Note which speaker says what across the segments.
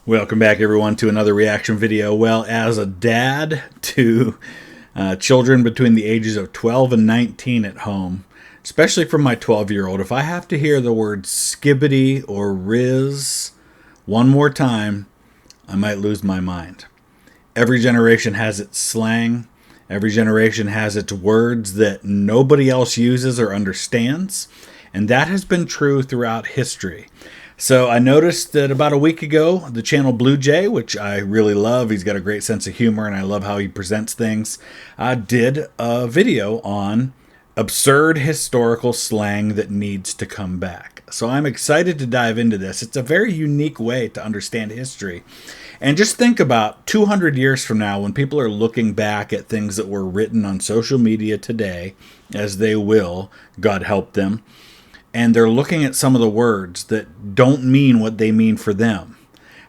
Speaker 1: Welcome back, everyone, to another reaction video. Well, as a dad to children between the ages of 12 and 19 at home, especially from my 12-year-old, if I have to hear the word skibbity or riz one more time, I might lose my mind. Every generation has its slang. Every generation has its words that nobody else uses or understands. And that has been true throughout history. So I noticed that about a week ago, the channel BlueJay, which I really love, he's got a great sense of humor and I love how he presents things, did a video on absurd historical slang that needs to come back. So I'm excited to dive into this. It's a very unique way to understand history. And just think about 200 years from now when people are looking back at things that were written on social media today, as they will, God help them, and they're looking at some of the words that don't mean what they mean for them,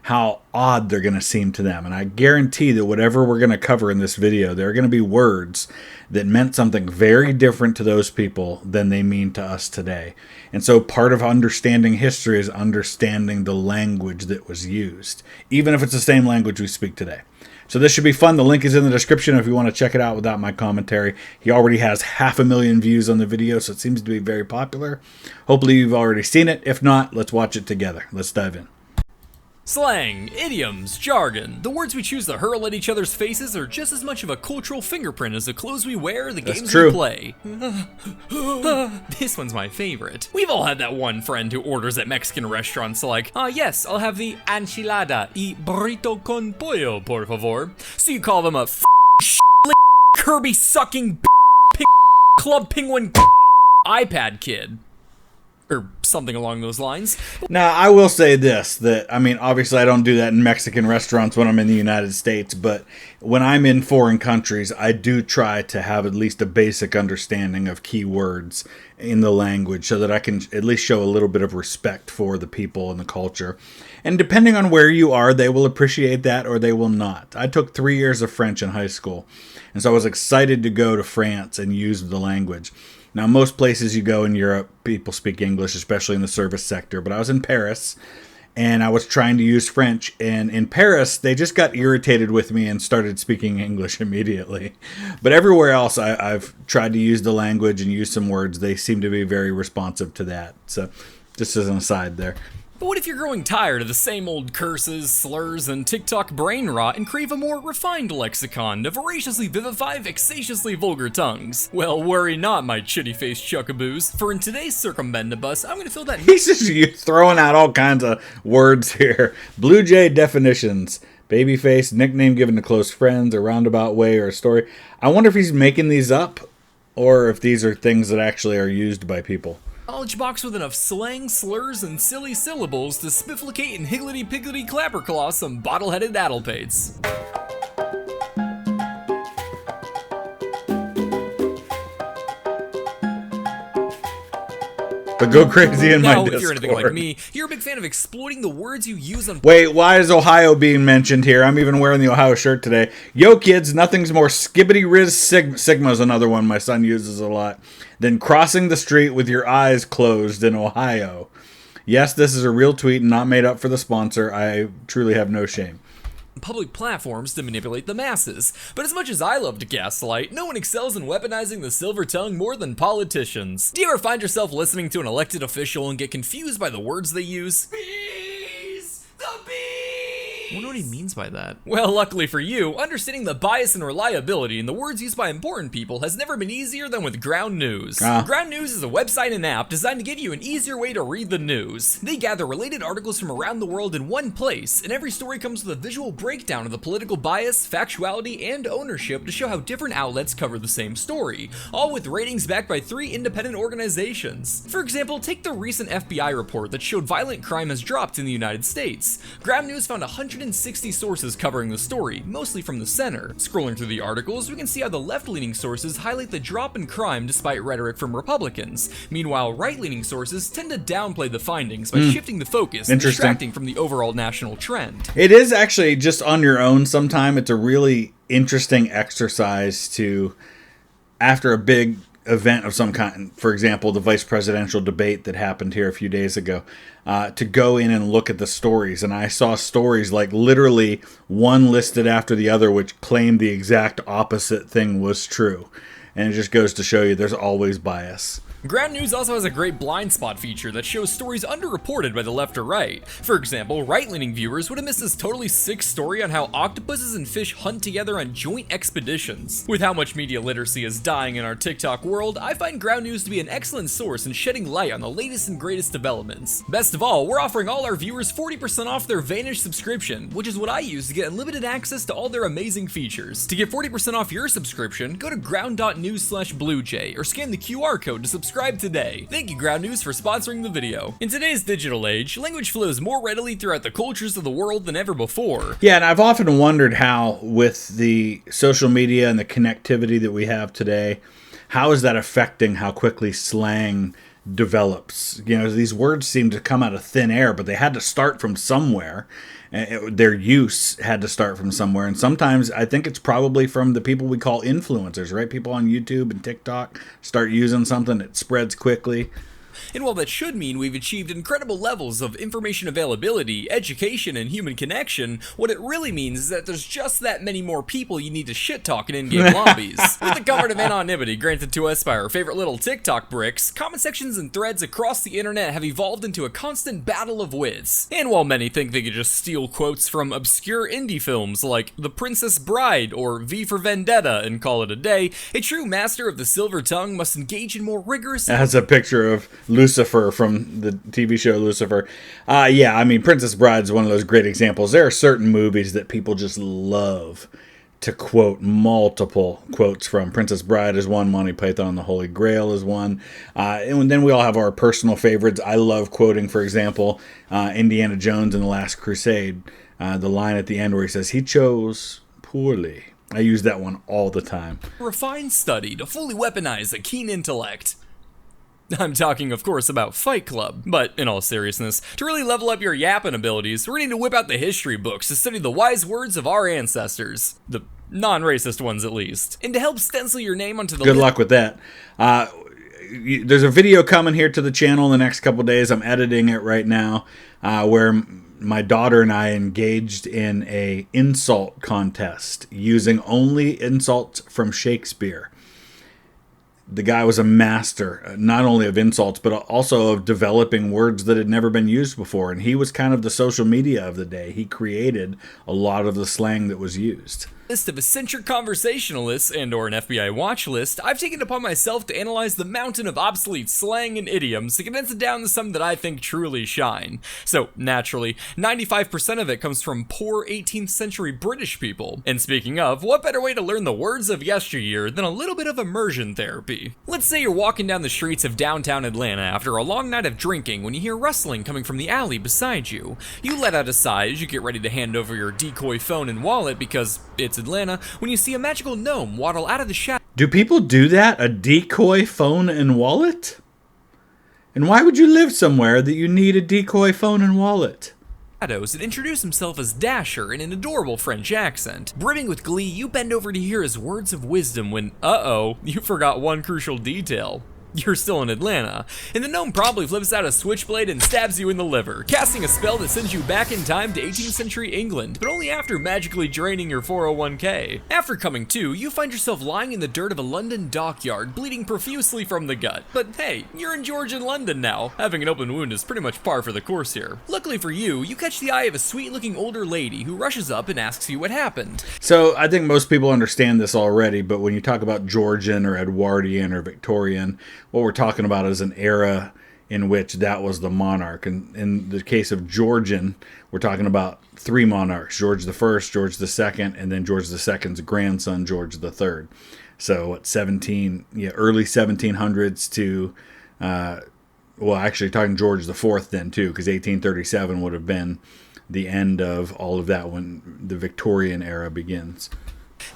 Speaker 1: how odd they're going to seem to them. And I guarantee that whatever we're going to cover in this video, there are going to be words that meant something very different to those people than they mean to us today. And so part of understanding history is understanding the language that was used, even if it's the same language we speak today. So this should be fun. The link is in the description if you want to check it out without my commentary. He already has 500,000 views on the video, so it seems to be very popular. Hopefully you've already seen it. If not, let's watch it together. Let's dive in.
Speaker 2: Slang, idioms, jargon. The words we choose to hurl at each other's faces are just as much of a cultural fingerprint as the clothes we wear or the games we play. This one's my favorite. We've all had that one friend who orders at Mexican restaurants like, yes, I'll have the enchilada y burrito con pollo, por favor. So you call them a Kirby sucking club penguin iPad kid. Or something along those lines.
Speaker 1: Now, I will say this, that, I mean, obviously I don't do that in Mexican restaurants when I'm in the United States, but when I'm in foreign countries, I do try to have at least a basic understanding of key words in the language so that I can at least show a little bit of respect for the people and the culture. And depending on where you are, they will appreciate that or they will not. I took 3 years of French in high school, and so I was excited to go to France and use the language. Now, most places you go in Europe, people speak English, especially in the service sector. But I was in Paris, and I was trying to use French. And in Paris, they just got irritated with me and started speaking English immediately. But everywhere else, I've tried to use the language and use some words. They seem to be very responsive to that. So just as an aside there.
Speaker 2: But what if you're growing tired of the same old curses, slurs, and TikTok brain rot and crave a more refined lexicon to voraciously vivify vexatiously vulgar tongues? Well, worry not, my chitty-faced chuckaboos, for in today's Circumbendibus, I'm gonna fill that-
Speaker 1: He's just throwing out all kinds of words here. BlueJay definitions. Babyface, nickname given to close friends, a roundabout way, or a story. I wonder if he's making these up, or if these are things that actually are used by people.
Speaker 2: Knowledge box with enough slang, slurs, and silly syllables to spifflicate and higgledy-piggledy clapperclaw some bottle-headed addlepates.
Speaker 1: But go crazy in my Discord.
Speaker 2: Now, if you're anything like me, you're a big fan of exploiting the words you use on-
Speaker 1: Wait, why is Ohio being mentioned here? I'm even wearing the Ohio shirt today. Yo, kids, nothing's more skibbity-riz Sigma's another one my son uses a lot, than crossing the street with your eyes closed in Ohio. Yes, this is a real tweet and not made up for the sponsor. I truly have no shame.
Speaker 2: Public platforms to manipulate the masses. But as much as I love to gaslight, no one excels in weaponizing the silver tongue more than politicians. Do you ever find yourself listening to an elected official and get confused by the words they use? Bees! The bees! I wonder what he means by that. Well, luckily for you, understanding the bias and reliability in the words used by important people has never been easier than with Ground News. Ground News is a website and app designed to give you an easier way to read the news. They gather related articles from around the world in one place, and every story comes with a visual breakdown of the political bias, factuality, and ownership to show how different outlets cover the same story, all with ratings backed by 3 independent organizations. For example, take the recent FBI report that showed violent crime has dropped in the United States. Ground News found 160 sources covering the story, mostly from the center. Scrolling through the articles, we can see how the left-leaning sources highlight the drop in crime despite rhetoric from Republicans. Meanwhile, right-leaning sources tend to downplay the findings by shifting the focus and distracting from the overall national trend.
Speaker 1: It is actually just on your own sometime. It's a really interesting exercise to, after a big event of some kind, for example, the vice presidential debate that happened here a few days ago, to go in and look at the stories. And I saw stories like literally one listed after the other, which claimed the exact opposite thing was true. And it just goes to show you there's always bias.
Speaker 2: Ground News also has a great blind spot feature that shows stories underreported by the left or right. For example, right-leaning viewers would have missed this totally sick story on how octopuses and fish hunt together on joint expeditions. With how much media literacy is dying in our TikTok world, I find Ground News to be an excellent source in shedding light on the latest and greatest developments. Best of all, we're offering all our viewers 40% off their Vanish subscription, which is what I use to get unlimited access to all their amazing features. To get 40% off your subscription, go to ground.news/BlueJay or scan the QR code to subscribe today. Thank you, Ground News, for sponsoring the video. In today's digital age, language flows more readily throughout the cultures of the world than ever before.
Speaker 1: Yeah, and I've often wondered how, with the social media and the connectivity that we have today, how is that affecting how quickly slang develops? You know, these words seem to come out of thin air, but they had to start from somewhere. Their use had to start from somewhere, and sometimes I think it's probably from the people we call influencers, right? People on YouTube and TikTok start using something, it spreads quickly.
Speaker 2: And while that should mean we've achieved incredible levels of information availability, education, and human connection, what it really means is that there's just that many more people you need to shit-talk in in-game lobbies. With the comfort of anonymity granted to us by our favorite little TikTok bricks, comment sections and threads across the internet have evolved into a constant battle of wits. And while many think they could just steal quotes from obscure indie films like The Princess Bride or V for Vendetta and call it a day, a true master of the silver tongue must engage in more rigorous...
Speaker 1: That's a picture of Lucifer from the TV show Lucifer. Yeah, I mean, Princess Bride is one of those great examples. There are certain movies that people just love to quote. Multiple quotes from. Princess Bride is one. Monty Python and the Holy Grail is one. And then we all have our personal favorites. I love quoting, for example, Indiana Jones and the Last Crusade. The line at the end where he says, "He chose poorly." I use that one all the time.
Speaker 2: Refined study to fully weaponize a keen intellect. I'm talking, of course, about Fight Club, but in all seriousness, to really level up your yapping abilities, we're going to whip out the history books to study the wise words of our ancestors. The non-racist ones, at least. And to help stencil your name onto the
Speaker 1: Good luck with that. There's a video coming here to the channel in the next couple days. I'm editing it right now, where my daughter and I engaged in a insult contest using only insults from Shakespeare. The guy was a master, not only of insults, but also of developing words that had never been used before. And he was kind of the social media of the day. He created a lot of the slang that was used.
Speaker 2: List of eccentric conversationalists and or an FBI watch list, I've taken it upon myself to analyze the mountain of obsolete slang and idioms to condense it down to some that I think truly shine. So, naturally, 95% of it comes from poor 18th century British people. And speaking of, what better way to learn the words of yesteryear than a little bit of immersion therapy? Let's say you're walking down the streets of downtown Atlanta after a long night of drinking when you hear rustling coming from the alley beside you. You let out a sigh as you get ready to hand over your decoy phone and wallet because it's Atlanta, when you see a magical gnome waddle out of the shadow.
Speaker 1: Do people do that? A decoy phone and wallet? And why would you live somewhere that you need a decoy phone and wallet?
Speaker 2: And introduce himself as Dasher in an adorable French accent. Brimming with glee, you bend over to hear his words of wisdom when, you forgot one crucial detail. You're still in Atlanta, and the gnome probably flips out a switchblade and stabs you in the liver, casting a spell that sends you back in time to 18th century England, but only after magically draining your 401k. After coming to, you find yourself lying in the dirt of a London dockyard, bleeding profusely from the gut. But hey, you're in Georgian London now. Having an open wound is pretty much par for the course here. Luckily for you, you catch the eye of a sweet-looking older lady who rushes up and asks you what happened.
Speaker 1: So I think most people understand this already, but when you talk about Georgian or Edwardian or Victorian, what we're talking about is an era in which that was the monarch. And in the case of Georgian, we're talking about three monarchs, George I, George II, and then George II's grandson, George III. So what, early 1700s to, actually talking George IV then too, because 1837 would have been the end of all of that when the Victorian era begins.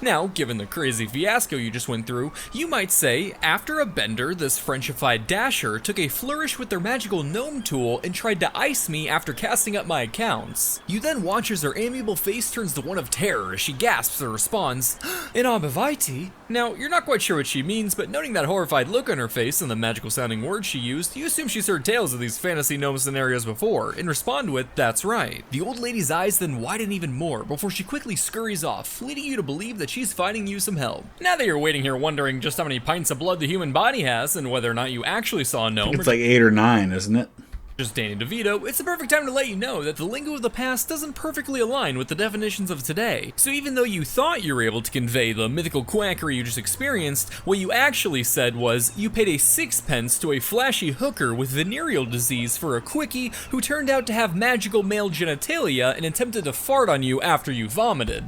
Speaker 2: Now, given the crazy fiasco you just went through, you might say, after a bender, this Frenchified dasher took a flourish with their magical gnome tool and tried to ice me after casting up my accounts. You then watch as her amiable face turns to one of terror as she gasps or responds, "In Arbivite?" Now, you're not quite sure what she means, but noting that horrified look on her face and the magical sounding words she used, you assume she's heard tales of these fantasy gnome scenarios before, and respond with, "That's right." The old lady's eyes then widen even more before she quickly scurries off, leading you to believe that she's finding you some help. Now that you're waiting here wondering just how many pints of blood the human body has and whether or not you actually saw a gnome,
Speaker 1: It's like 8 or 9, isn't it?
Speaker 2: just Danny DeVito, it's the perfect time to let you know that the lingo of the past doesn't perfectly align with the definitions of today. So even though you thought you were able to convey the mythical quackery you just experienced, what you actually said was you paid a sixpence to a flashy hooker with venereal disease for a quickie who turned out to have magical male genitalia and attempted to fart on you after you vomited.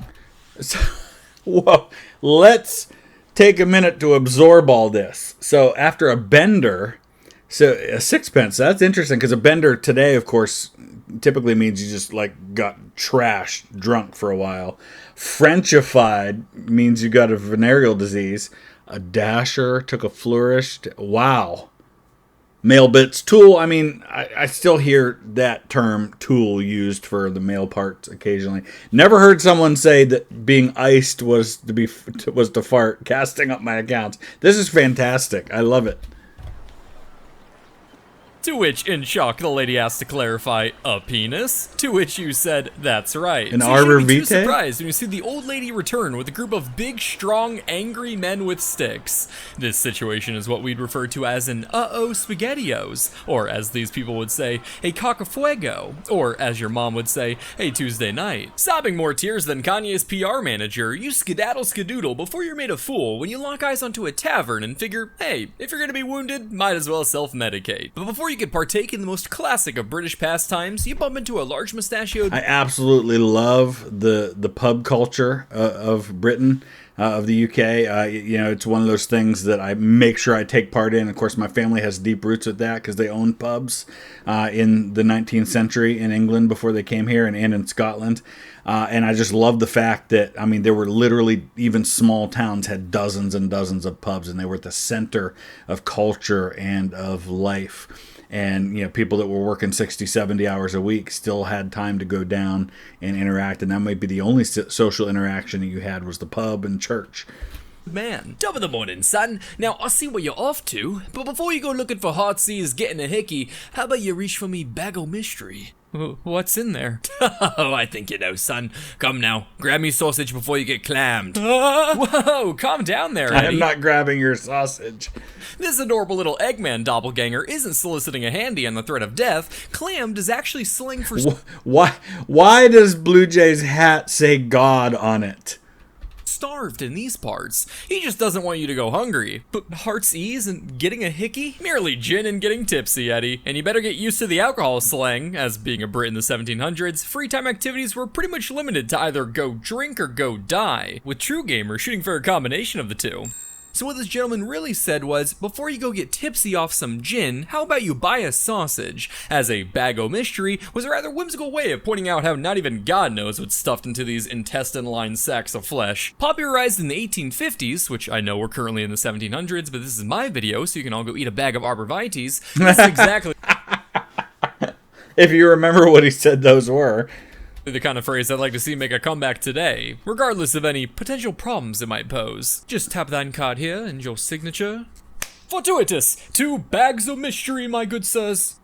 Speaker 1: So, whoa, let's take a minute to absorb all this. So after a bender, so a sixpence, that's interesting, because a bender today, of course, typically means you just like got trashed, drunk for a while. Frenchified means you got a venereal disease. A dasher took a flourish. Wow. Male bits tool. I mean, I still hear that term tool used for the male parts occasionally. Never heard someone say that being iced was to fart, casting up my accounts. This is fantastic. I love it.
Speaker 2: To which, in shock, the lady asked to clarify, "A penis?" To which you said, "That's right."
Speaker 1: An
Speaker 2: so
Speaker 1: arbor
Speaker 2: you should be too
Speaker 1: vitae?
Speaker 2: surprised when you see the old lady return with a group of big, strong, angry men with sticks. This situation is what we'd refer to as an uh-oh spaghettios, or as these people would say, a cocafuego, or as your mom would say, a Tuesday night. Sobbing more tears than Kanye's PR manager, you skedaddle skedoodle before you're made a fool when you lock eyes onto a tavern and figure, hey, if you're gonna be wounded, might as well self-medicate. But before you can partake in the most classic of British pastimes, you bump into a large mustachioed...
Speaker 1: I absolutely love the pub culture of Britain, of the UK. You know, it's one of those things that I make sure I take part in. Of course, my family has deep roots with that because they owned pubs in the 19th century in England before they came here, and in Scotland. And I just love the fact that, I mean, there were literally, even small towns had dozens and dozens of pubs, and they were at the center of culture and of life. And, you know, people that were working 60, 70 hours a week still had time to go down and interact. And that might be the only social interaction that you had was the pub and church.
Speaker 2: Man, top of the morning, son. Now, I see what you're off to, but before you go looking for Heartsease getting a hickey, how about you reach for me Bago Mystery? What's in there? Oh, I think you know, son. Come now, grab me sausage before you get clammed. Whoa, calm down there, Eddie.
Speaker 1: I am not grabbing your sausage.
Speaker 2: This adorable little Eggman doppelganger isn't soliciting a handy on the threat of death. Clammed is actually slang for...
Speaker 1: Why does BlueJay's hat say God on it?
Speaker 2: Starved in these parts. He just doesn't want you to go hungry. But Heartsease and getting a hickey? Merely gin and getting tipsy, Eddie. And you better get used to the alcohol slang, as being a Brit in the 1700s, free time activities were pretty much limited to either go drink or go die, with true gamers shooting for a combination of the two. So what this gentleman really said was, before you go get tipsy off some gin, how about you buy a sausage? As a Bago Mystery was a rather whimsical way of pointing out how not even God knows what's stuffed into these intestine-lined sacks of flesh. Popularized in the 1850s, which I know we're currently in the 1700s, but this is my video, so you can all go eat a bag of arborvitaes. This is exactly...
Speaker 1: If you remember what he said those were.
Speaker 2: The kind of phrase I'd like to see make a comeback today, regardless of any potential problems it might pose. Just tap that card here and your signature. Fortuitous! 2 bags of mystery, my good sirs.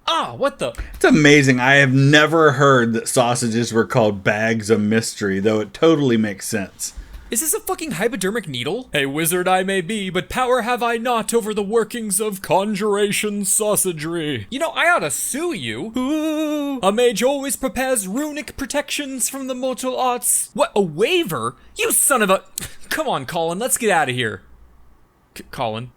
Speaker 2: Ah, what the?
Speaker 1: It's amazing. I have never heard that sausages were called bags of mystery, though it totally makes sense.
Speaker 2: Is this a fucking hypodermic needle? A wizard I may be, but power have I not over the workings of conjuration sausagery. You know, I ought to sue you. Ooh, a mage always prepares runic protections from the mortal arts. What, a waiver? You son of a... Come on, Colin, let's get out of here. Colin.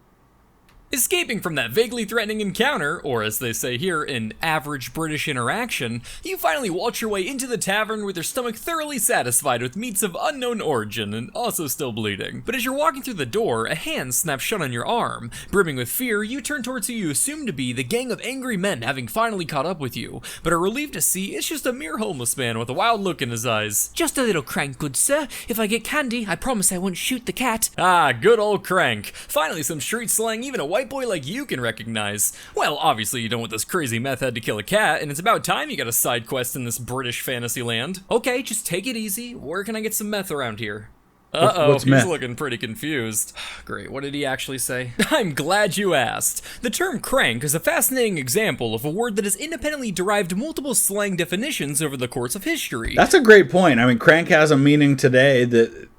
Speaker 2: Escaping from that vaguely threatening encounter, or as they say here, an average British interaction, you finally waltz your way into the tavern with your stomach thoroughly satisfied with meats of unknown origin and also still bleeding. But as you're walking through the door, a hand snaps shut on your arm. Brimming with fear, you turn towards who you assume to be the gang of angry men having finally caught up with you, but are relieved to see it's just a mere homeless man with a wild look in his eyes.
Speaker 3: Just a little crank, good sir. If I get candy, I promise I won't shoot the cat.
Speaker 2: Ah, good old crank. Finally some street slang even a white boy like you can recognize. Well, obviously you don't want this crazy meth head to kill a cat, and it's about time you got a side quest in this British fantasy land. Okay, just take it easy. Where can I get some meth around here? Uh-oh, he's
Speaker 1: meth?
Speaker 2: looking pretty confused. Great, what did he actually say? I'm glad you asked. The term crank is a fascinating example of a word that has independently derived multiple slang definitions over the course of history.
Speaker 1: That's a great point. I mean, crank has a meaning today that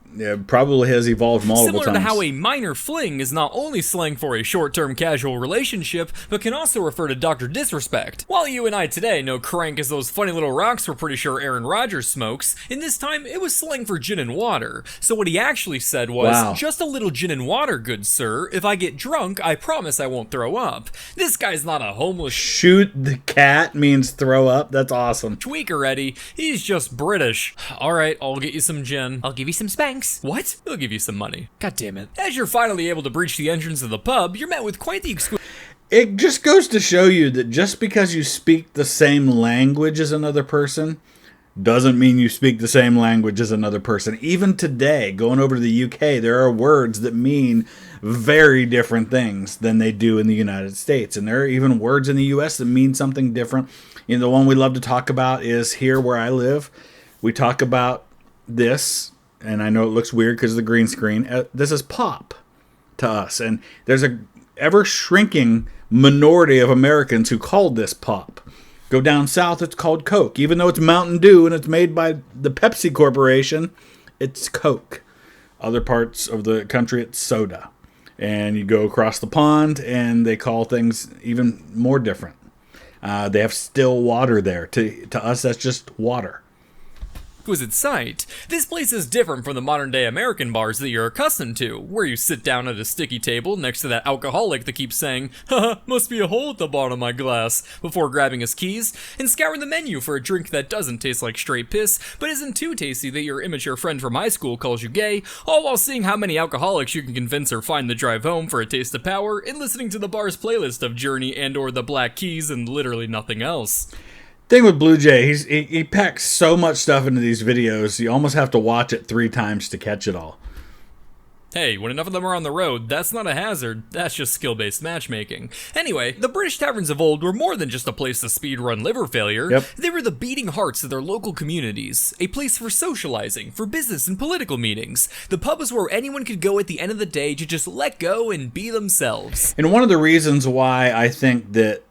Speaker 1: probably has evolved multiple
Speaker 2: Similar
Speaker 1: times.
Speaker 2: to how a minor fling is not only slang for a short-term casual relationship, but can also refer to Dr. Disrespect. While you and I today know crank as those funny little rocks we're pretty sure Aaron Rodgers smokes, in this time it was slang for gin and water. So what he actually said was,
Speaker 1: Wow.
Speaker 2: just a little gin and water, good sir. If I get drunk, I promise I won't throw up. This guy's not a homeless
Speaker 1: Shoot the cat means throw up. That's awesome.
Speaker 2: tweaker, Eddie. He's just British. Alright, I'll get you some gin.
Speaker 3: I'll give you some spanks.
Speaker 2: What? He'll give you some money.
Speaker 3: God damn it.
Speaker 2: As you're finally able to breach the entrance of the pub, you're met with quite the
Speaker 1: It just goes to show you that just because you speak the same language as another person doesn't mean you speak the same language as another person. Even today, going over to the UK, there are words that mean very different things than they do in the United States. And there are even words in the US that mean something different. You know, the one we love to talk about is here where I live. We talk about this, and I know it looks weird because of the green screen. This is pop to us. And there's a ever shrinking minority of Americans who call this pop. Go down south, it's called Coke. Even though it's Mountain Dew and it's made by the Pepsi Corporation, it's Coke. Other parts of the country, it's soda. And you go across the pond and they call things even more different. They have still water there. To us, that's just water.
Speaker 2: exquisite sight. This place is different from the modern day American bars that you're accustomed to, where you sit down at a sticky table next to that alcoholic that keeps saying, haha, must be a hole at the bottom of my glass, before grabbing his keys, and scouring the menu for a drink that doesn't taste like straight piss, but isn't too tasty that your immature friend from high school calls you gay, all while seeing how many alcoholics you can convince or find the drive home for a taste of power, and listening to the bar's playlist of Journey and or the Black Keys and literally nothing else.
Speaker 1: Thing with BlueJay, he packs so much stuff into these videos, you almost have to watch it 3 times to catch it all.
Speaker 2: Hey, when enough of them are on the road, that's not a hazard, that's just skill-based matchmaking. Anyway, the British taverns of old were more than just a place to speedrun liver failure.
Speaker 1: Yep.
Speaker 2: They were the beating hearts of their local communities, a place for socializing, for business and political meetings. The pub was where anyone could go at the end of the day to just let go and be themselves.
Speaker 1: And one of the reasons why I think that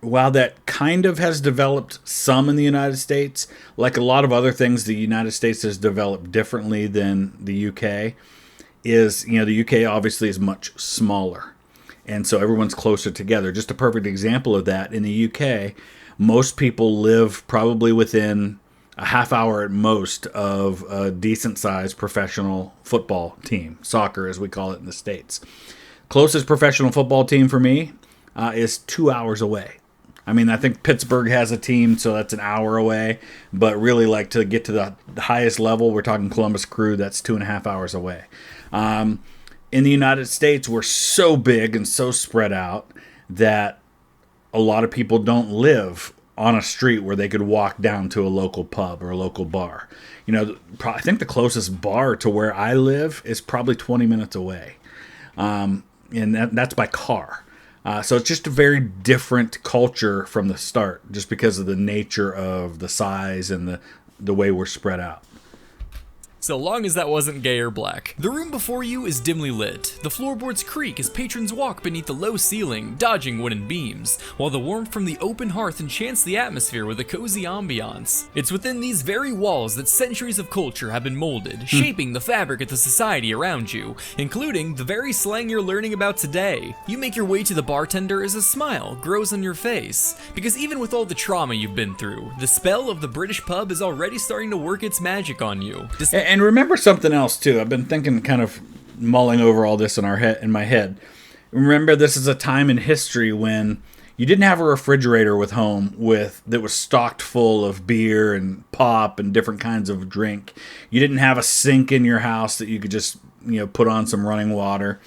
Speaker 1: while that kind of has developed some in the United States, like a lot of other things the United States has developed differently than the UK, is, you know, the UK obviously is much smaller. And so everyone's closer together. Just a perfect example of that, in the UK, most people live probably within a half hour at most of a decent-sized professional football team, soccer as we call it in the States. Closest professional football team for me is 2 hours away. I mean, I think Pittsburgh has a team, so that's an hour away. But really, like, to get to the highest level, we're talking Columbus Crew, that's 2.5 hours away. In the United States, we're so big and so spread out that a lot of people don't live on a street where they could walk down to a local pub or a local bar. You know, I think the closest bar to where I live is probably 20 minutes away. And that's by car. So it's just a very different culture from the start, just because of the nature of the size and the way we're spread out.
Speaker 2: So long as that wasn't gay or black. The room before you is dimly lit. The floorboards creak as patrons walk beneath the low ceiling, dodging wooden beams, while the warmth from the open hearth enchants the atmosphere with a cozy ambiance. It's within these very walls that centuries of culture have been molded, shaping the fabric of the society around you, including the very slang you're learning about today. You make your way to the bartender as a smile grows on your face, because even with all the trauma you've been through, the spell of the British pub is already starting to work its magic on you.
Speaker 1: And remember something else too. I've been thinking, kind of mulling over all this in my head. Remember, this is a time in history when you didn't have a refrigerator that was stocked full of beer and pop and different kinds of drink. You didn't have a sink in your house that you could just, put on some running water.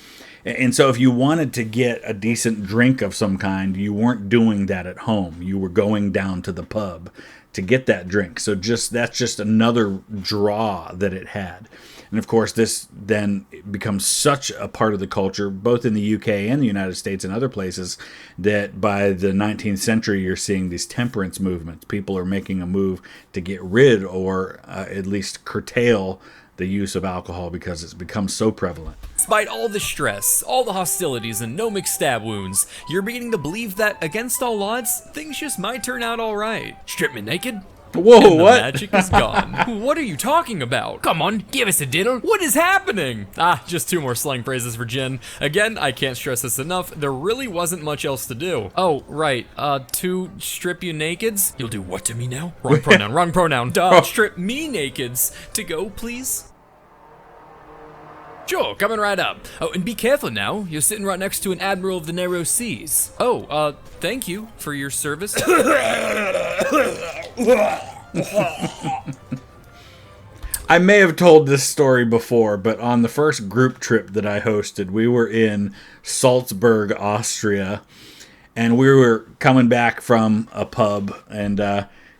Speaker 1: And so if you wanted to get a decent drink of some kind, you weren't doing that at home. You were going down to the pub to get that drink. So that's just another draw that it had. And of course, this then becomes such a part of the culture, both in the UK and the United States and other places, that by the 19th century, you're seeing these temperance movements. People are making a move to get rid or at least curtail the use of alcohol because it's become so prevalent.
Speaker 2: Despite all the stress, all the hostilities, and no McStab wounds, you're beginning to believe that, against all odds, things just might turn out alright. Strip me naked?
Speaker 1: Whoa,
Speaker 2: and the
Speaker 1: what?
Speaker 2: magic is gone. What are you talking about?
Speaker 3: Come on, give us a diddle.
Speaker 2: What is happening? Just 2 more slang phrases for Jinn. Again, I can't stress this enough, there really wasn't much else to do. Oh, right, to strip you nakeds? You'll do what to me now? Wrong pronoun, wrong pronoun. Duh, strip me nakeds. To go, please? Sure, coming right up. Oh, and be careful now. You're sitting right next to an admiral of the narrow seas. Oh, thank you for your service.
Speaker 1: I may have told this story before, but on the first group trip that I hosted, we were in Salzburg, Austria, and we were coming back from a pub, and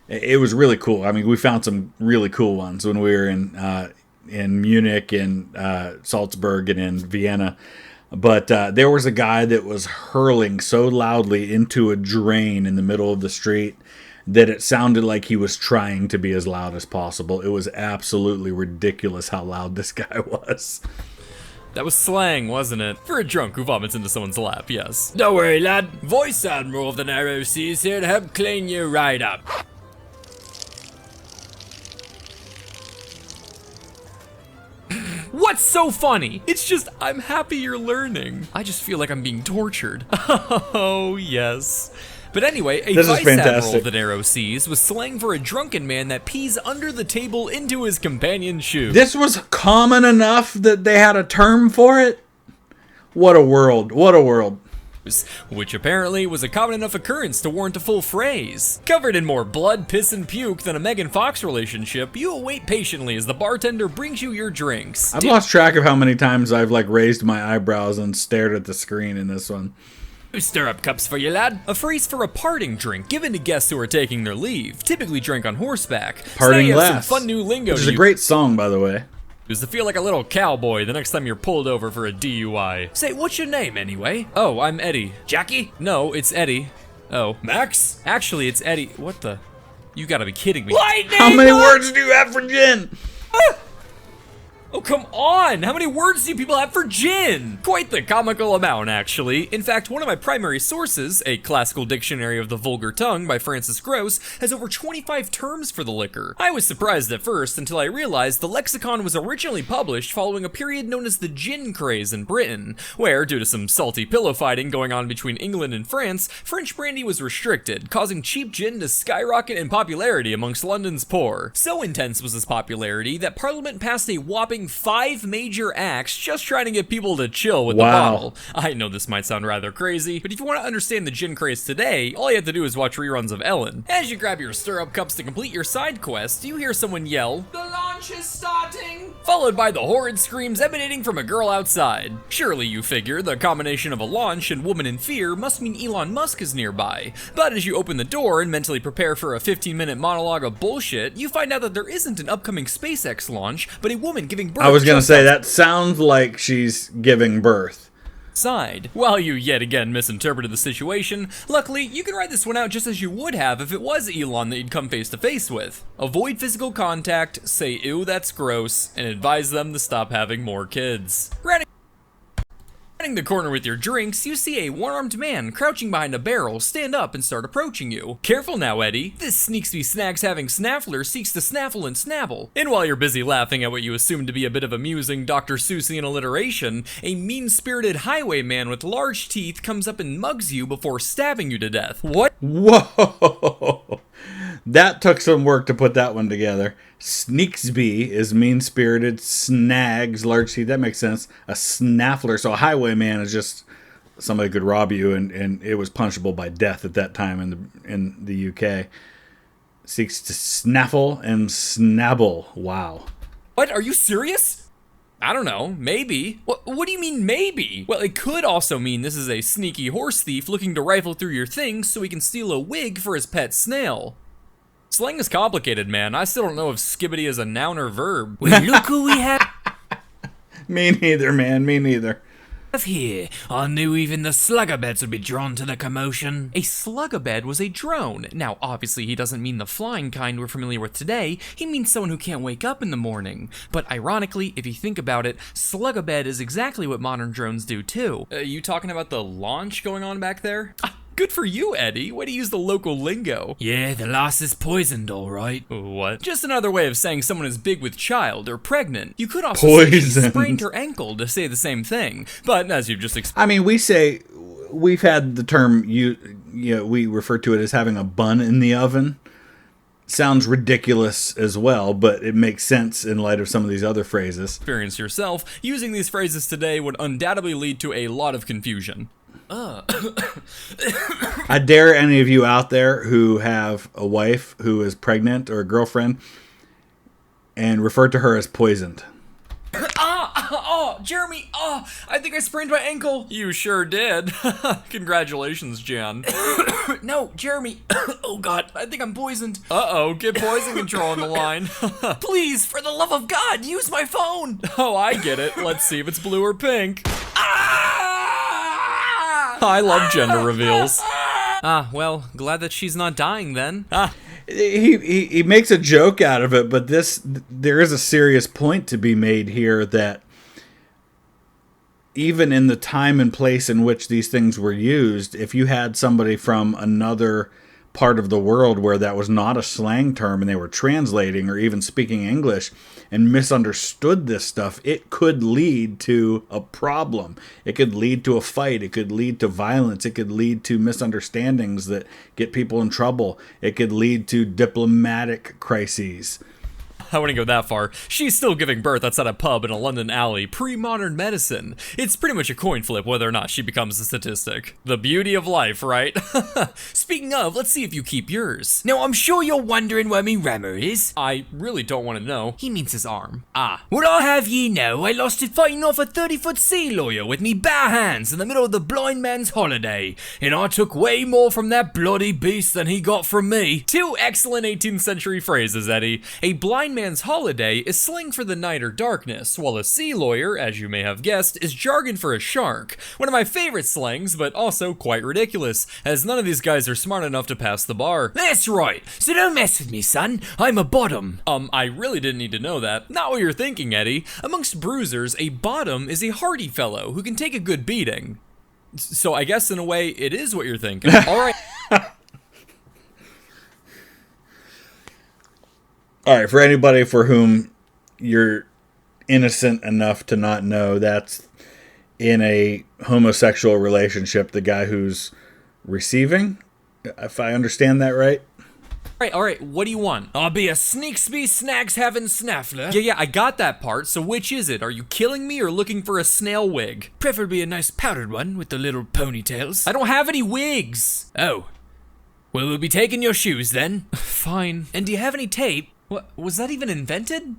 Speaker 1: it was really cool. I mean, we found some really cool ones when we were in Munich, in Salzburg, and in Vienna. But there was a guy that was hurling so loudly into a drain in the middle of the street that it sounded like he was trying to be as loud as possible. It was absolutely ridiculous how loud this guy was.
Speaker 2: That was slang, wasn't it? For a drunk who vomits into someone's lap, yes.
Speaker 3: Don't worry, lad. Voice Admiral of the Narrow Seas here to help clean you right up.
Speaker 2: What's so funny? It's just, I'm happy you're learning. I just feel like I'm being tortured. Oh, yes. But anyway, a vice admiral of the narrow seas was slang for a drunken man that pees under the table into his companion's shoe.
Speaker 1: This was common enough that they had a term for it? What a world. What a world.
Speaker 2: Which apparently was a common enough occurrence to warrant a full phrase. Covered in more blood, piss, and puke than a Megan Fox relationship, you await patiently as the bartender brings you your drinks.
Speaker 1: I've lost track of how many times I've raised my eyebrows and stared at the screen in this one.
Speaker 3: Stirrup cups for you, lad.
Speaker 2: A phrase for a parting drink given to guests who are taking their leave, typically drank on horseback.
Speaker 1: Parting glass.
Speaker 2: Some fun new lingo.
Speaker 1: Which is a great song, by the way.
Speaker 2: Is to feel like a little cowboy the next time you're pulled over for a DUI.
Speaker 3: Say, what's your name anyway?
Speaker 2: Oh, I'm Eddie.
Speaker 3: Jackie?
Speaker 2: No, it's Eddie. Oh.
Speaker 3: Max?
Speaker 2: Actually, it's Eddie. What the? You gotta be kidding me.
Speaker 3: Lightning!
Speaker 1: How many words do you have for Jinn?
Speaker 2: Oh, come on! How many words do people have for gin? Quite the comical amount, actually. In fact, one of my primary sources, a classical dictionary of the vulgar tongue by Francis Gross, has over 25 terms for the liquor. I was surprised at first until I realized the lexicon was originally published following a period known as the gin craze in Britain, where, due to some salty pillow fighting going on between England and France, French brandy was restricted, causing cheap gin to skyrocket in popularity amongst London's poor. So intense was this popularity that Parliament passed a whopping 5 major acts just trying to get people to chill with the bottle. I know this might sound rather crazy, but if you want to understand the gin craze today, all you have to do is watch reruns of Ellen. As you grab your stirrup cups to complete your side quest, you hear someone yell, "The launch is starting!" followed by the horrid screams emanating from a girl outside. Surely, you figure, the combination of a launch and woman in fear must mean Elon Musk is nearby. But as you open the door and mentally prepare for a 15-minute monologue of bullshit, you find out that there isn't an upcoming SpaceX launch, but a woman giving birth.
Speaker 1: I was going to say, that sounds like she's giving birth.
Speaker 2: Side. While you yet again misinterpreted the situation, luckily, you can ride this one out just as you would have if it was Elon that you'd come face to face with. Avoid physical contact, say ew that's gross, and advise them to stop having more kids. Rounding the corner with your drinks, you see a one-armed man crouching behind a barrel stand up and start approaching you. Careful now, Eddie. This sneaksby snags having snaffler seeks to snaffle and snabble. And while you're busy laughing at what you assume to be a bit of amusing Dr. Seussian alliteration, a mean-spirited highwayman with large teeth comes up and mugs you before stabbing you to death. What?
Speaker 1: Whoa! That took some work to put that one together. Sneaksby is mean-spirited, snags large teeth. That makes sense. A snaffler, so a highwayman is just somebody could rob you, and it was punishable by death at that time in the UK. Seeks to snaffle and snabble. Wow.
Speaker 2: What? Are you serious? I don't know, maybe. What do you mean, maybe? Well, it could also mean this is a sneaky horse thief looking to rifle through your things so he can steal a wig for his pet snail. Slang is complicated, man. I still don't know if skibbity is a noun or verb.
Speaker 3: Well, look who we have
Speaker 1: Me neither, man. Me neither.
Speaker 3: here. I knew even the slugabeds would be drawn to the commotion.
Speaker 2: A slugabed was a drone. Now, obviously, he doesn't mean the flying kind we're familiar with today. He means someone who can't wake up in the morning. But ironically, if you think about it, slugabed is exactly what modern drones do, too. You talking about the launch going on back there? Good for you, Eddie. Way to use the local lingo.
Speaker 3: Yeah, the lass is poisoned, all right.
Speaker 2: What? Just another way of saying someone is big with child or pregnant. You could also say she sprained her ankle to say the same thing. But as you've just explained,
Speaker 1: I mean, we've had the term, we refer to it as having a bun in the oven. Sounds ridiculous as well, but it makes sense in light of some of these other phrases.
Speaker 2: Experience yourself, using these phrases today would undoubtedly lead to a lot of confusion.
Speaker 1: I dare any of you out there who have a wife who is pregnant or a girlfriend and refer to her as poisoned.
Speaker 2: Jeremy, I think I sprained my ankle. You sure did. Congratulations, Jan. No, Jeremy. Oh God, I think I'm poisoned. Uh-oh, get poison control on the line. Please, for the love of God, use my phone. Oh, I get it. Let's see if it's blue or pink. I love gender reveals. Well, glad that she's not dying then.
Speaker 1: He makes a joke out of it, but there is a serious point to be made here that even in the time and place in which these things were used, if you had somebody from another part of the world where that was not a slang term and they were translating or even speaking English and misunderstood this stuff, it could lead to a problem. It could lead to a fight. It could lead to violence. It could lead to misunderstandings that get people in trouble. It could lead to diplomatic crises.
Speaker 2: I wouldn't go that far. She's still giving birth outside a pub in a London alley, pre-modern medicine. It's pretty much a coin flip whether or not she becomes a statistic. The beauty of life, right? Speaking of, let's see if you keep yours.
Speaker 3: Now, I'm sure you're wondering where me rammer is.
Speaker 2: I really don't want to know. He means his arm.
Speaker 3: Would I have ye know I lost it fighting off a 30-foot sea lawyer with me bare hands in the middle of the blind man's holiday, and I took way more from that bloody beast than he got from me.
Speaker 2: Two excellent 18th century phrases, Eddie. A blind man's holiday is slang for the night or darkness, while a sea lawyer, as you may have guessed, is jargon for a shark. One of my favorite slangs, but also quite ridiculous, as none of these guys are smart enough to pass the bar.
Speaker 3: That's right, so don't mess with me, son. I'm a bottom.
Speaker 2: I really didn't need to know that. Not what you're thinking, Eddie. Amongst bruisers, a bottom is a hardy fellow who can take a good beating. So I guess in a way, it is what you're thinking. All right.
Speaker 1: All right, for anybody for whom you're innocent enough to not know, that's in a homosexual relationship, the guy who's receiving, if I understand that right.
Speaker 2: All right, what do you want?
Speaker 3: I'll be a sneaksby snags having snaffler.
Speaker 2: Yeah, I got that part, so which is it? Are you killing me or looking for a snail wig?
Speaker 3: Preferably a nice powdered one with the little ponytails.
Speaker 2: I don't have any wigs.
Speaker 3: Oh. Well, we'll be taking your shoes then.
Speaker 2: Fine.
Speaker 3: And do you have any tape?
Speaker 2: What, was that even invented?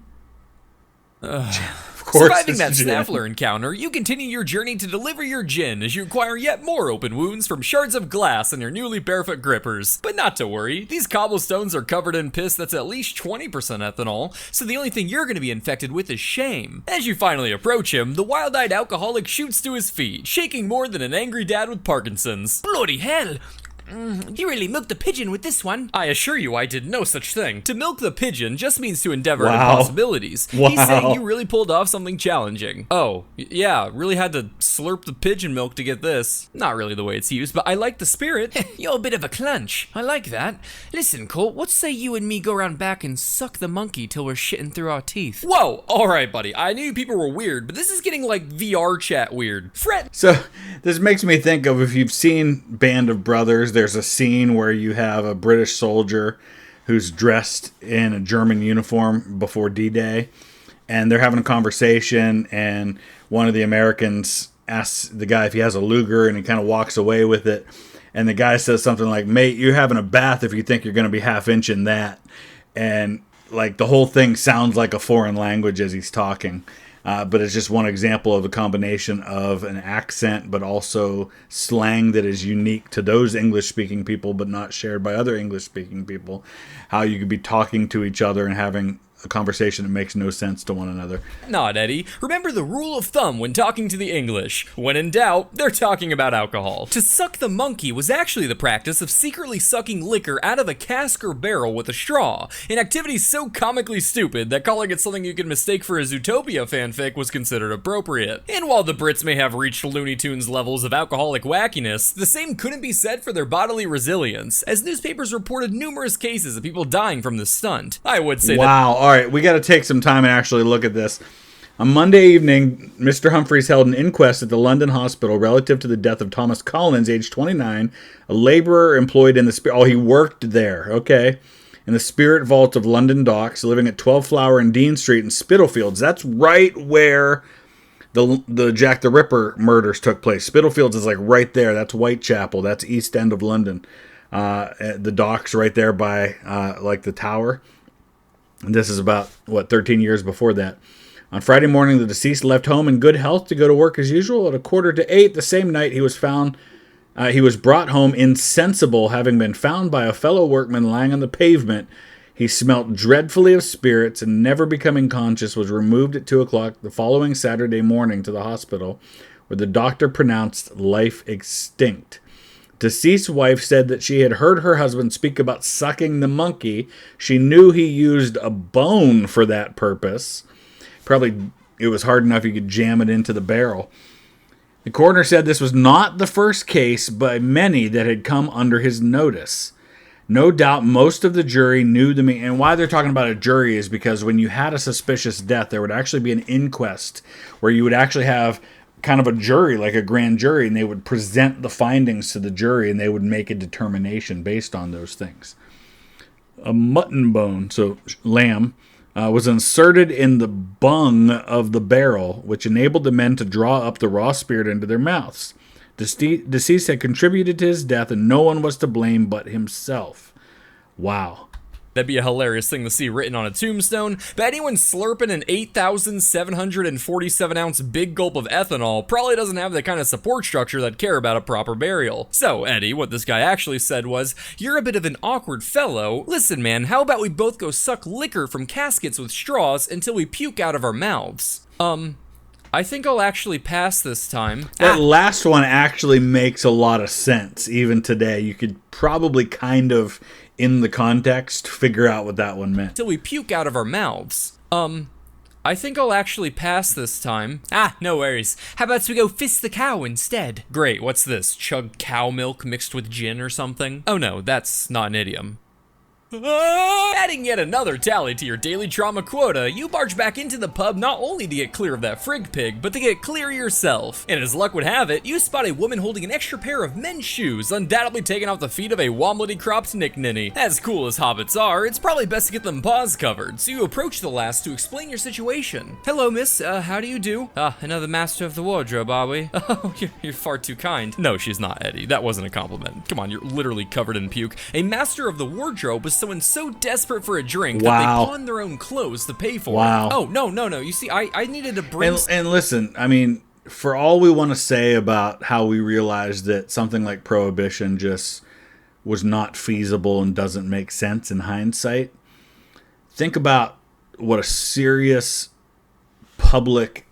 Speaker 1: Of course.
Speaker 2: Surviving that snaffler encounter, you continue your journey to deliver your Jinn as you acquire yet more open wounds from shards of glass in your newly barefoot grippers. But not to worry, these cobblestones are covered in piss that's at least 20% ethanol, so the only thing you're going to be infected with is shame. As you finally approach him, the wild-eyed alcoholic shoots to his feet, shaking more than an angry dad with Parkinson's.
Speaker 3: Bloody hell! You really milked the pigeon with this one.
Speaker 2: I assure you I did no such thing. To milk the pigeon just means to endeavor
Speaker 1: Wow.
Speaker 2: at impossibilities.
Speaker 1: Wow.
Speaker 2: He's saying you really pulled off something challenging. Oh, yeah, really had to slurp the pigeon milk to get this. Not really the way it's used, but I like the spirit.
Speaker 3: You're a bit of a clunch. I like that. Listen, Colt, what say you and me go around back and suck the monkey till we're shitting through our teeth?
Speaker 2: Whoa, alright buddy, I knew people were weird, but this is getting like VR chat weird. Fred!
Speaker 1: So this makes me think of, if you've seen Band of Brothers, there's a scene where you have a British soldier who's dressed in a German uniform before D-Day, and they're having a conversation, and one of the Americans asks the guy if he has a Luger, and he kind of walks away with it. And the guy says something like, "Mate, you're having a bath if you think you're going to be half-inching that." And like the whole thing sounds like a foreign language as he's talking. But it's just one example of a combination of an accent, but also slang that is unique to those English-speaking people, but not shared by other English-speaking people. How you could be talking to each other and having a conversation that makes no sense to one another.
Speaker 2: Not Eddie. Remember the rule of thumb when talking to the English. When in doubt, they're talking about alcohol. To suck the monkey was actually the practice of secretly sucking liquor out of a cask or barrel with a straw, an activity so comically stupid that calling it something you could mistake for a Zootopia fanfic was considered appropriate. And while the Brits may have reached Looney Tunes levels of alcoholic wackiness, the same couldn't be said for their bodily resilience, as newspapers reported numerous cases of people dying from this stunt. I would say
Speaker 1: Wow. All right, we got to take some time and actually look at this. On Monday evening, Mr. Humphreys held an inquest at the London hospital relative to the death of Thomas Collins, age 29, a laborer employed in the spirit. Oh, he worked there. Okay. In the spirit vault of London Docks, living at 12 Flower and Dean Street in Spitalfields. That's right where the Jack the Ripper murders took place. Spitalfields is like right there. That's Whitechapel. That's East End of London. The docks right there by like the tower. And this is about, 13 years before that. On Friday morning, the deceased left home in good health to go to work as usual. At 7:45 the same night, he was brought home insensible, having been found by a fellow workman lying on the pavement. He smelt dreadfully of spirits and, never becoming conscious, was removed at 2 o'clock the following Saturday morning to the hospital, where the doctor pronounced life extinct. Deceased wife said that she had heard her husband speak about sucking the monkey. She knew he used a bone for that purpose. Probably it was hard enough you could jam it into the barrel. The coroner said this was not the first case by many that had come under his notice. No doubt most of the jury knew the meaning. And why they're talking about a jury is because when you had a suspicious death, there would actually be an inquest where you would actually have kind of a jury, like a grand jury, and they would present the findings to the jury, and they would make a determination based on those things. A mutton bone, so lamb, was inserted in the bung of the barrel, which enabled the men to draw up the raw spirit into their mouths. Deceased had contributed to his death, and no one was to blame but himself. Wow.
Speaker 2: That'd be a hilarious thing to see written on a tombstone, but anyone slurping an 8,747-ounce big gulp of ethanol probably doesn't have the kind of support structure that'd care about a proper burial. So, Eddie, what this guy actually said was, "You're a bit of an awkward fellow. Listen, man, how about we both go suck liquor from caskets with straws until we puke out of our mouths?" I think I'll actually pass this time.
Speaker 1: That last one actually makes a lot of sense, even today. You could probably kind of, in the context, figure out what that one meant.
Speaker 2: Till we puke out of our mouths. I think I'll actually pass this time. No worries. How about we go fist the cow instead? Great, what's this? Chug cow milk mixed with gin or something? Oh no, that's not an idiom. Adding yet another tally to your daily trauma quota, you barge back into the pub not only to get clear of that frig pig, but to get clear yourself. And as luck would have it, you spot a woman holding an extra pair of men's shoes, undoubtedly taken off the feet of a womblety-cropped nick-ninny. As cool as hobbits are, it's probably best to get them paws covered, so you approach the lass to explain your situation. "Hello, miss, how do you do? Another master of the wardrobe, are we?" "Oh, you're far too kind." No, she's not, Eddie. That wasn't a compliment. Come on, you're literally covered in puke. A master of the wardrobe was someone so desperate for a drink that they pawn their own clothes to pay for it. Oh, no. You see, I needed to bring...
Speaker 1: And listen, I mean, for all we want to say about how we realized that something like Prohibition just was not feasible and doesn't make sense in hindsight, think about what a serious public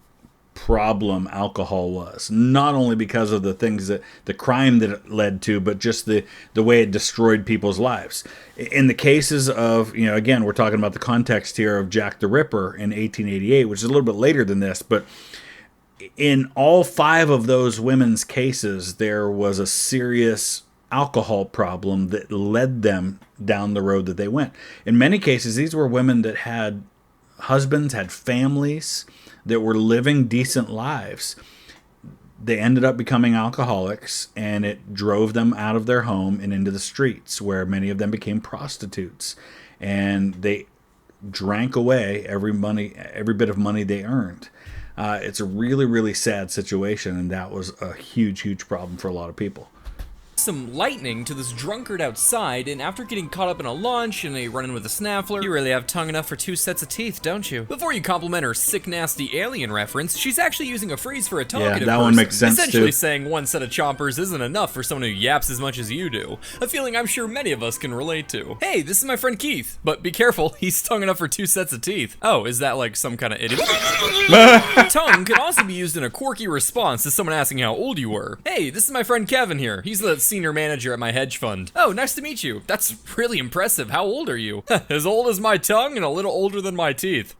Speaker 1: problem alcohol was, not only because of the things that the crime that it led to, but just the way it destroyed people's lives. In the cases of, again, we're talking about the context here of Jack the Ripper in 1888, which is a little bit later than this, but in all 5 of those women's cases, there was a serious alcohol problem that led them down the road that they went. In many cases, these were women that had husbands, had families, that were living decent lives. They ended up becoming alcoholics, and it drove them out of their home and into the streets, where many of them became prostitutes, and they drank away every bit of money they earned. It's a really, really sad situation, and that was a huge, huge problem for a lot of people.
Speaker 2: Some lightning to this drunkard outside, and after getting caught up in a launch and a run-in with a snaffler, you really have tongue enough for 2 sets of teeth, don't you? Before you compliment her sick, nasty alien reference, she's actually using a phrase for a talkative person.
Speaker 1: Yeah, that one makes sense
Speaker 2: essentially
Speaker 1: too.
Speaker 2: saying 1 set of chompers isn't enough for someone who yaps as much as you do. A feeling I'm sure many of us can relate to. Hey, this is my friend Keith, but be careful, he's tongue enough for 2 sets of teeth. Oh, is that like some kind of idiot? Tongue could also be used in a quirky response to someone asking how old you were. Hey, this is my friend Kevin here. He's the senior manager at my hedge fund. Oh, nice to meet you. That's really impressive. How old are you? As old as my tongue and a little older than my teeth.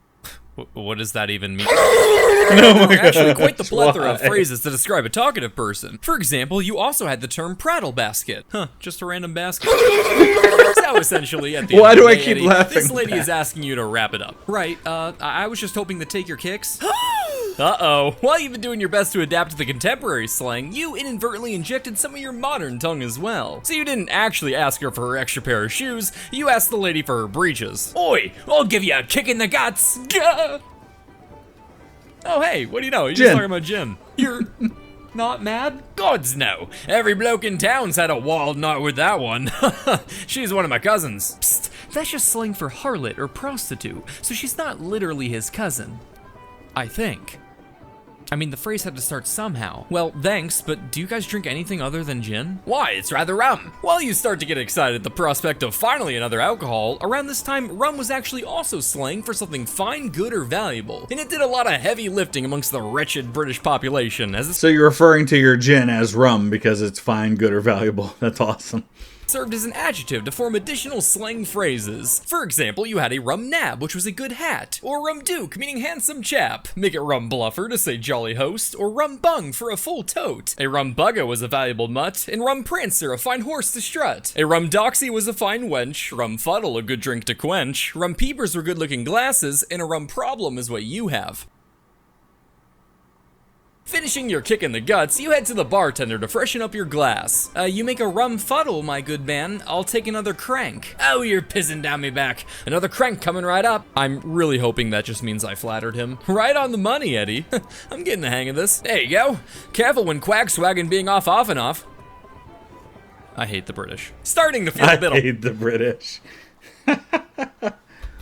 Speaker 2: What does that even mean?
Speaker 1: No,
Speaker 2: actually quite the plethora of phrases to describe a talkative person. For example, you also had the term prattle basket. Huh, just a random basket. So essentially, at the
Speaker 1: Why
Speaker 2: end of
Speaker 1: do
Speaker 2: the
Speaker 1: I
Speaker 2: day,
Speaker 1: keep
Speaker 2: Eddie,
Speaker 1: laughing
Speaker 2: this lady
Speaker 1: at
Speaker 2: is asking you to wrap it up. Right, I was just hoping to take your kicks. Uh-oh. While you've been doing your best to adapt to the contemporary slang, you inadvertently injected some of your modern tongue as well. So you didn't actually ask her for her extra pair of shoes, you asked the lady for her breeches.
Speaker 3: Oi, I'll give you a kick in the guts.
Speaker 2: Gah! Oh hey, what do you know? You're just
Speaker 1: Jinn.
Speaker 2: talking about Jinn. You're not mad?
Speaker 3: Gods no. Every bloke in town's had a wild night with that one. She's one of my cousins.
Speaker 2: Psst, that's just slang for harlot or prostitute, so she's not literally his cousin. I think. I mean, the phrase had to start somehow. Well, thanks, but do you guys drink anything other than gin?
Speaker 3: Why, it's rather rum.
Speaker 2: While you start to get excited at the prospect of finally another alcohol, around this time, rum was actually also slang for something fine, good, or valuable. And it did a lot of heavy lifting amongst the wretched British population, as it
Speaker 1: So you're referring to your gin as rum because it's fine, good, or valuable. That's awesome.
Speaker 2: served as an adjective to form additional slang phrases. For example, you had a rum nab, which was a good hat, or rum duke, meaning handsome chap. Make it rum bluffer to say jolly host, or rum bung for a full tote. A rum bugger was a valuable mutt, and rum prancer, a fine horse to strut. A rum doxy was a fine wench, rum fuddle, a good drink to quench, rum peepers were good-looking glasses, and a rum problem is what you have. Finishing your kick in the guts, you head to the bartender to freshen up your glass. You make a rum fuddle, my good man. I'll take another crank.
Speaker 3: Oh, you're pissing down me back. Another crank coming right up.
Speaker 2: I'm really hoping that just means I flattered him. Right on the money, Eddie. I'm getting the hang of this.
Speaker 3: There you go. Careful when quack swagging being off and off.
Speaker 2: I hate the British. Starting to feel a bit
Speaker 1: I hate the British.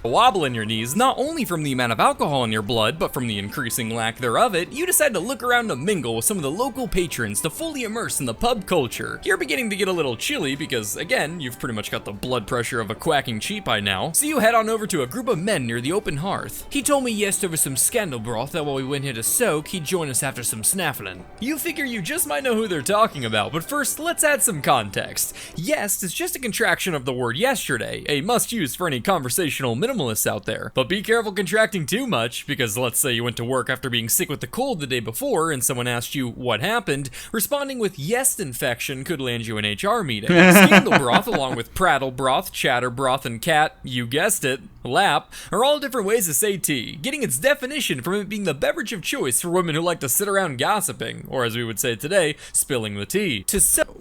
Speaker 2: a wobble in your knees, not only from the amount of alcohol in your blood, but from the increasing lack thereof it, you decide to look around to mingle with some of the local patrons to fully immerse in the pub culture. You're beginning to get a little chilly because, again, you've pretty much got the blood pressure of a quacking sheep by now, so you head on over to a group of men near the open hearth.
Speaker 3: He told me yes over some scandal broth that while we went here to soak, he'd join us after some snaffling.
Speaker 2: You figure you just might know who they're talking about, but first, let's add some context. Yes is just a contraction of the word yesterday, a must-use for any conversational minimalists out there. But be careful contracting too much, because let's say you went to work after being sick with the cold the day before and someone asked you what happened, responding with yes infection could land you an HR meeting. Scandal broth along with prattle broth, chatter broth, and cat, you guessed it, lap, are all different ways to say tea, getting its definition from it being the beverage of choice for women who like to sit around gossiping, or as we would say today, spilling the tea.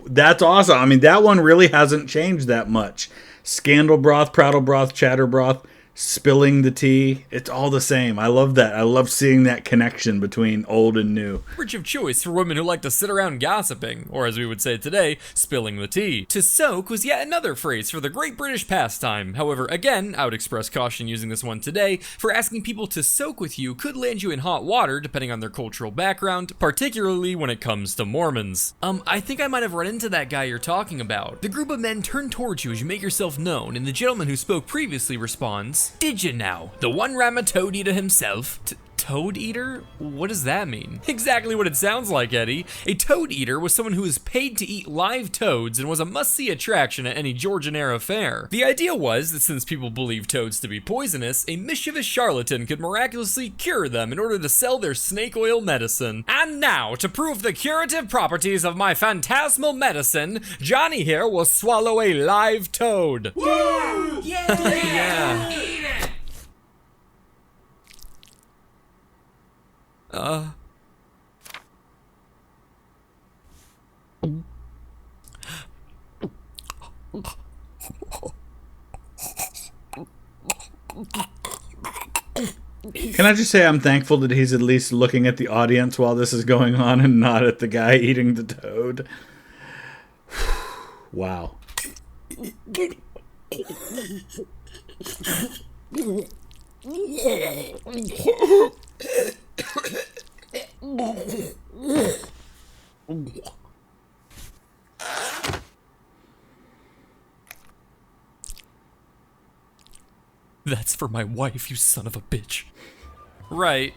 Speaker 1: That's awesome. I mean, that one really hasn't changed that much. Scandal broth, prattle broth, chatter broth, spilling the tea, it's all the same. I love that. I love seeing that connection between old and new.
Speaker 2: Beverage of choice for women who like to sit around gossiping, or as we would say today, spilling the tea. To soak was yet another phrase for the great British pastime. However, again, I would express caution using this one today, for asking people to soak with you could land you in hot water depending on their cultural background, particularly when it comes to Mormons. I think I might have run into that guy you're talking about. The group of men turn towards you as you make yourself known, and the gentleman who spoke previously responds,
Speaker 3: Did you now? The one ram a toad eater himself.
Speaker 2: Toad eater? What does that mean? Exactly what it sounds like, Eddie. A toad eater was someone who was paid to eat live toads and was a must-see attraction at any Georgian-era fair. The idea was that since people believed toads to be poisonous, a mischievous charlatan could miraculously cure them in order to sell their snake oil medicine.
Speaker 3: And now, to prove the curative properties of my phantasmal medicine, Johnny here will swallow a live toad.
Speaker 2: Woo! Yeah!
Speaker 3: Eat it!
Speaker 1: Can I just say I'm thankful that he's at least looking at the audience while this is going on and not at the guy eating the toad? Wow.
Speaker 2: That's for my wife, you son of a bitch. Right.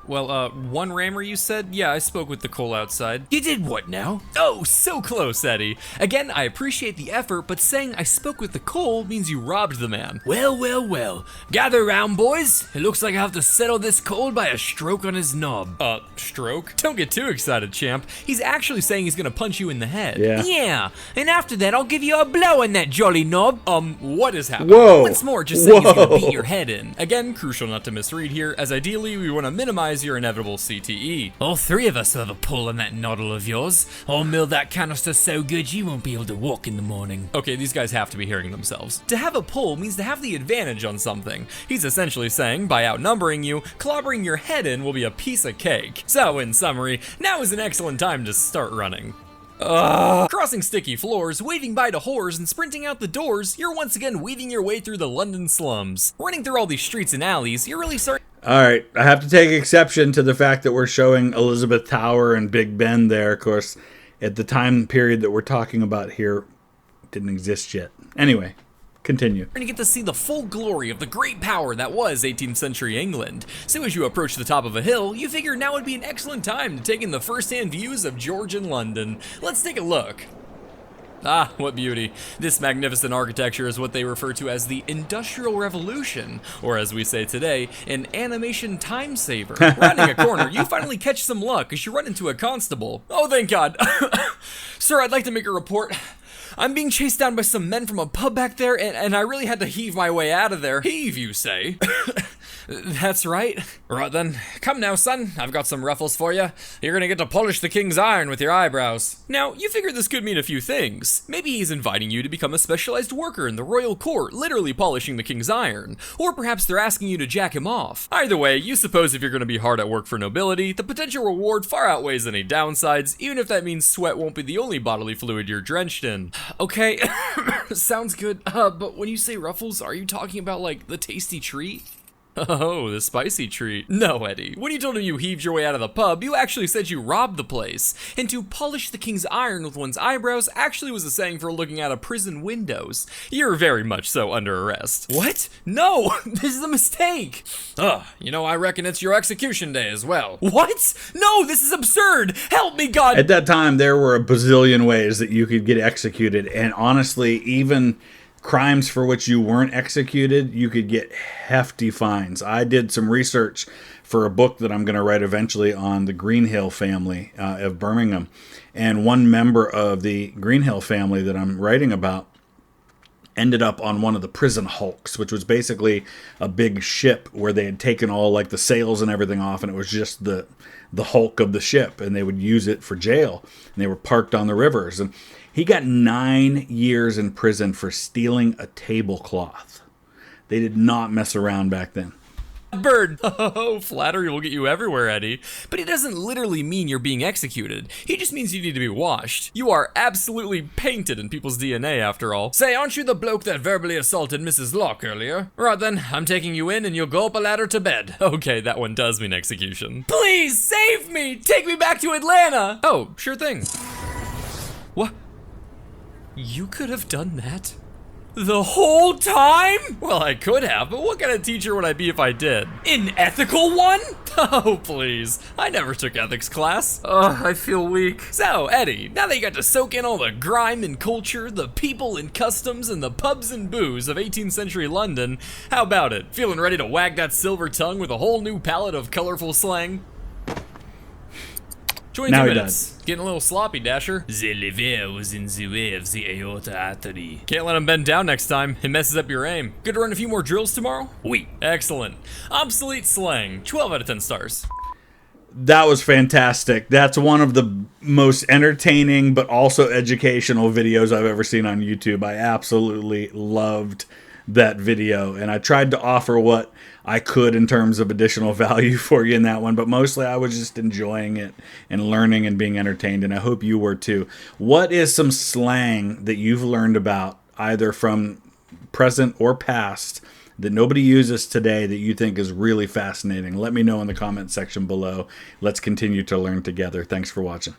Speaker 2: Well, one rammer you said? Yeah, I spoke with the coal outside.
Speaker 3: You did what now?
Speaker 2: Oh, so close, Eddie. Again, I appreciate the effort, but saying I spoke with the coal means you robbed the man.
Speaker 3: Well, well, well. Gather round, boys. It looks like I'll have to settle this cold by a stroke on his knob.
Speaker 2: Stroke? Don't get too excited, champ. He's actually saying he's gonna punch you in the head.
Speaker 1: Yeah.
Speaker 3: Yeah, and after that, I'll give you a blow on that jolly knob.
Speaker 2: What is happening?
Speaker 1: Whoa.
Speaker 2: Once more, just saying he's gonna beat your head in. Again, crucial not to misread here, as ideally we want to minimize your inevitable CTE.
Speaker 3: All three of us will have a pull on that noddle of yours. I'll mill that canister so good you won't be able to walk in the morning.
Speaker 2: Okay, these guys have to be hearing themselves. To have a pull means to have the advantage on something. He's essentially saying, by outnumbering you, clobbering your head in will be a piece of cake. So, in summary, now is an excellent time to start running. Crossing sticky floors, waving bye to whores, and sprinting out the doors, you're once again weaving your way through the London slums. Running through all these streets and alleys, you're really starting.
Speaker 1: All right, I have to take exception to the fact that we're showing Elizabeth Tower and Big Ben there. Of course, at the time period that we're talking about here, it didn't exist yet. Anyway, continue.
Speaker 2: And you get to see the full glory of the great power that was 18th century England. So as you approach the top of a hill, you figure now would be an excellent time to take in the first-hand views of Georgian London. Let's take a look. Ah, what beauty. This magnificent architecture is what they refer to as the Industrial Revolution, or as we say today, an animation time saver. Rounding a corner, you finally catch some luck as you run into a constable. Oh, thank God. Sir, I'd like to make a report. I'm being chased down by some men from a pub back there, and I really had to heave my way out of there. Heave, you say? That's right. Right then, come now, son. I've got some ruffles for you. You're gonna get to polish the king's iron with your eyebrows. Now, you figure this could mean a few things. Maybe he's inviting you to become a specialized worker in the royal court, literally polishing the king's iron. Or perhaps they're asking you to jack him off. Either way, you suppose if you're gonna be hard at work for nobility, the potential reward far outweighs any downsides, even if that means sweat won't be the only bodily fluid you're drenched in. Okay, sounds good, but when you say ruffles, are you talking about, like, the tasty treat? Oh, the spicy treat. No, Eddie. When you told him you heaved your way out of the pub, you actually said you robbed the place. And to polish the king's iron with one's eyebrows actually was a saying for looking out of prison windows. You're very much so under arrest. What? No! This is a mistake! You know, I reckon it's your execution day as well. What? No, this is absurd! Help me, God!
Speaker 1: At that time, there were a bazillion ways that you could get executed, and honestly, even crimes for which you weren't executed, you could get hefty fines. I did some research for a book that I'm going to write eventually on the Greenhill family of Birmingham. And one member of the Greenhill family that I'm writing about ended up on one of the prison hulks, which was basically a big ship where they had taken all like the sails and everything off, and it was just the hulk of the ship, and they would use it for jail. And they were parked on the rivers. And he got 9 years in prison for stealing a tablecloth. They did not mess around back then.
Speaker 2: Bird. Oh, flattery will get you everywhere, Eddie. But it doesn't literally mean you're being executed. He just means you need to be washed. You are absolutely painted in people's DNA, after all. Say, aren't you the bloke that verbally assaulted Mrs. Locke earlier? Right then, I'm taking you in and you'll go up a ladder to bed. Okay, that one does mean execution. Please, save me! Take me back to Atlanta! Oh, sure thing. What? You could have done that? The whole time? Well, I could have, but what kind of teacher would I be if I did? An ethical one? Oh, please. I never took ethics class. Ugh, I feel weak. So, Eddie, now that you got to soak in all the grime and culture, the people and customs, and the pubs and booze of 18th century London, how about it? Feeling ready to wag that silver tongue with a whole new palette of colorful slang? 22
Speaker 1: Now he
Speaker 2: minutes. Getting a little sloppy, Dasher.
Speaker 3: The liver was in the way of the aorta artery.
Speaker 2: Can't let him bend down next time. It messes up your aim. Good to run a few more drills tomorrow?
Speaker 3: Oui.
Speaker 2: Excellent. Obsolete slang. 12 out of 10 stars.
Speaker 1: That was fantastic. That's one of the most entertaining but also educational videos I've ever seen on YouTube. I absolutely loved that video, and I tried to offer what I could in terms of additional value for you in that one, but mostly I was just enjoying it and learning and being entertained, and I hope you were too. What is some slang that you've learned about, either from present or past, that nobody uses today that you think is really fascinating? Let me know in the comment section below. Let's continue to learn together. Thanks for watching.